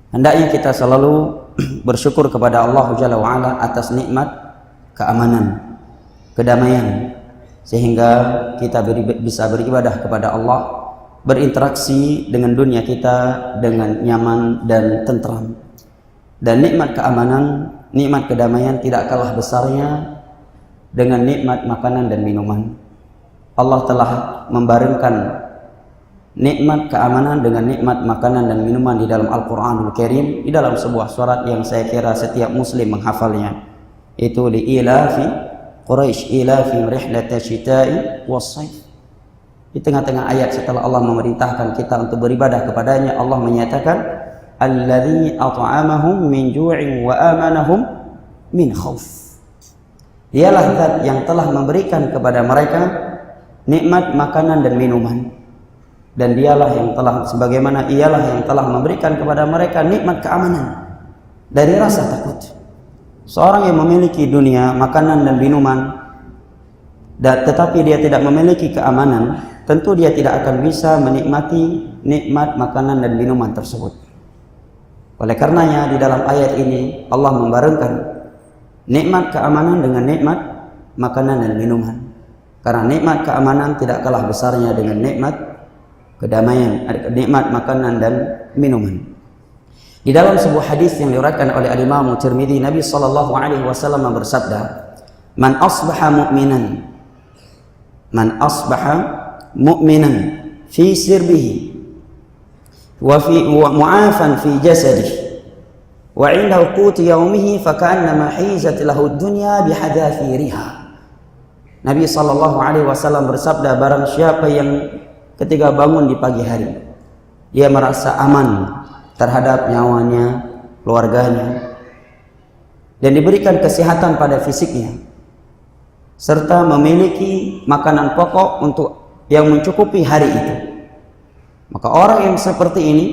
Hendaknya kita selalu bersyukur kepada Allah Jalla wa'ala atas nikmat keamanan, kedamaian, sehingga kita bisa beribadah kepada Allah, berinteraksi dengan dunia kita dengan nyaman dan tentram. Dan nikmat keamanan, nikmat kedamaian tidak kalah besarnya dengan nikmat makanan dan minuman. Allah telah membaringkan nikmat keamanan dengan nikmat makanan dan minuman di dalam Al-Quranul Karim, di dalam sebuah surat yang saya kira setiap muslim menghafalnya, itu li ilafi Quraisy ilafim rihlata syita'i was-sayf. Di tengah-tengah ayat setelah Allah memerintahkan kita untuk beribadah kepadanya, Allah menyatakan alladzi at'amahum min ju'in wa amanahum min khauf. Dialah zat yang telah memberikan kepada mereka nikmat makanan dan minuman, dan dialah yang telah, sebagaimana ialah yang telah memberikan kepada mereka nikmat keamanan dari rasa takut. Seorang yang memiliki dunia, makanan dan minuman, tetapi dia tidak memiliki keamanan, tentu dia tidak akan bisa menikmati nikmat makanan dan minuman tersebut. Oleh karenanya di dalam ayat ini Allah membarengkan nikmat keamanan dengan nikmat makanan dan minuman, karena nikmat keamanan tidak kalah besarnya dengan nikmat kedamaian, nikmat makanan dan minuman. Di dalam sebuah hadis yang diriwayatkan oleh Al-Imam Tirmidzi, Nabi sallallahu alaihi wasallam bersabda, "Man asbaha mu'minan fi sirbihi wa mu'afan fi jasadihi wa 'indahu qut yaumihi fa ka'annama hizat lahu ad-dunya bihadafiriha." Nabi sallallahu alaihi wasallam bersabda, barang siapa yang ketika bangun di pagi hari dia merasa aman terhadap nyawanya, keluarganya, dan diberikan kesehatan pada fisiknya, serta memiliki makanan pokok untuk yang mencukupi hari itu, maka orang yang seperti ini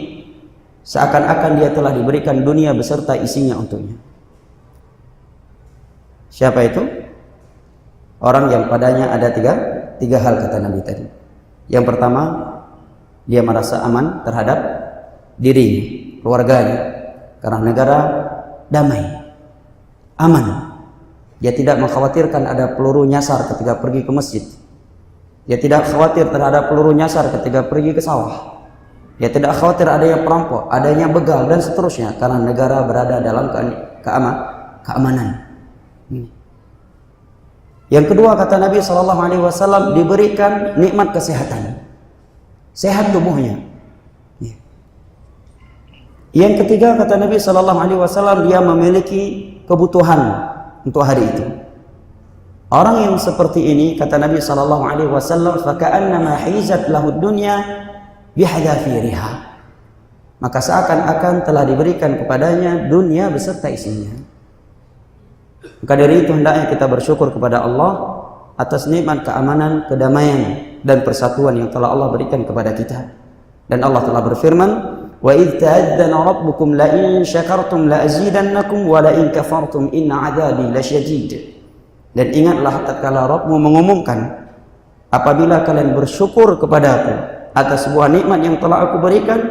seakan-akan dia telah diberikan dunia beserta isinya untuknya. Siapa itu? Orang yang padanya ada tiga hal, kata Nabi tadi. Yang pertama, dia merasa aman terhadap dirinya, keluarganya, karena negara damai, aman. Dia tidak mengkhawatirkan ada peluru nyasar ketika pergi ke masjid. Dia tidak khawatir terhadap peluru nyasar ketika pergi ke sawah. Dia tidak khawatir adanya perampok, adanya begal dan seterusnya, karena negara berada dalam keamanan. Yang kedua, kata Nabi SAW, diberikan nikmat kesehatan, sehat tubuhnya. Yang ketiga, kata Nabi SAW, dia memiliki kebutuhan untuk hari itu. Orang yang seperti ini, kata Nabi SAW, faka'annama hizat lahu dunya bihadafiriha, maka seakan-akan telah diberikan kepadanya dunia beserta isinya. Maka dari itu hendaknya kita bersyukur kepada Allah atas nikmat keamanan, kedamaian dan persatuan yang telah Allah berikan kepada kita. Dan Allah telah berfirman, wa idh ta'adzana rabbukum la in syakartum la azidannakum wa la in kafartum inna 'adzabi lasyadid. Dan ingatlah tatkala Rabbmu mengumumkan, apabila kalian bersyukur kepadaku atas sebuah nikmat yang telah aku berikan,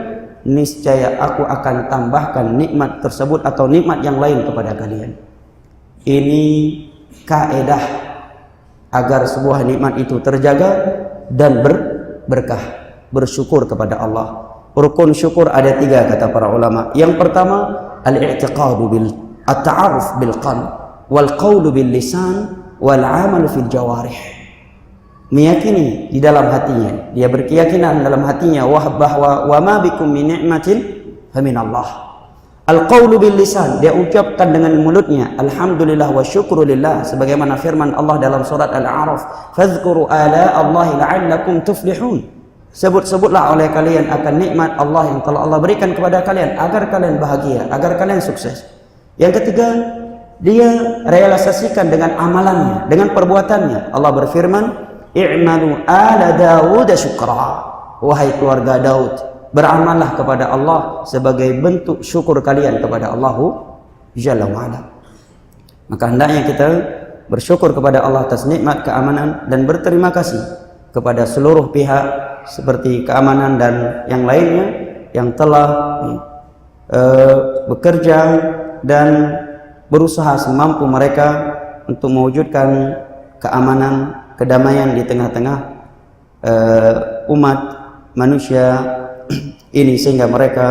niscaya aku akan tambahkan nikmat tersebut atau nikmat yang lain kepada kalian. Ini kaedah agar sebuah nikmat itu terjaga dan berkah, bersyukur kepada Allah. Rukun syukur ada 3, kata para ulama. Yang pertama, al-i'tiqadu at-ta'aruf bil qalb wal qawlu bil lisan wal 'amalu fil jawarih. Meyakini di dalam hatinya, dia berkeyakinan dalam hatinya bahwa wa ma bikum min ni'matin fa min Allah. Al-qawlu bil lisan, dia ucapkan dengan mulutnya alhamdulillah wa syukrulillah, sebagaimana firman Allah dalam surat Al-A'raf, fadhkuru ala Allahi la'allakum tuflihun. Sebut-sebutlah oleh kalian akan nikmat Allah yang telah Allah berikan kepada kalian agar kalian bahagia, agar kalian sukses. Yang ketiga, dia realisasikan dengan amalannya, dengan perbuatannya. Allah berfirman, i'malu ala Daud syukra, wahai keluarga Daud, beramallah kepada Allah sebagai bentuk syukur kalian kepada Allah Jalla wa'ala. Maka hendaknya kita bersyukur kepada Allah atas nikmat keamanan dan berterima kasih kepada seluruh pihak seperti keamanan dan yang lainnya yang telah bekerja dan berusaha semampu mereka untuk mewujudkan keamanan, kedamaian di tengah-tengah umat manusia ini, sehingga mereka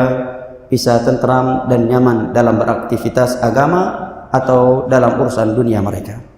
bisa tentram dan nyaman dalam beraktivitas agama atau dalam urusan dunia mereka.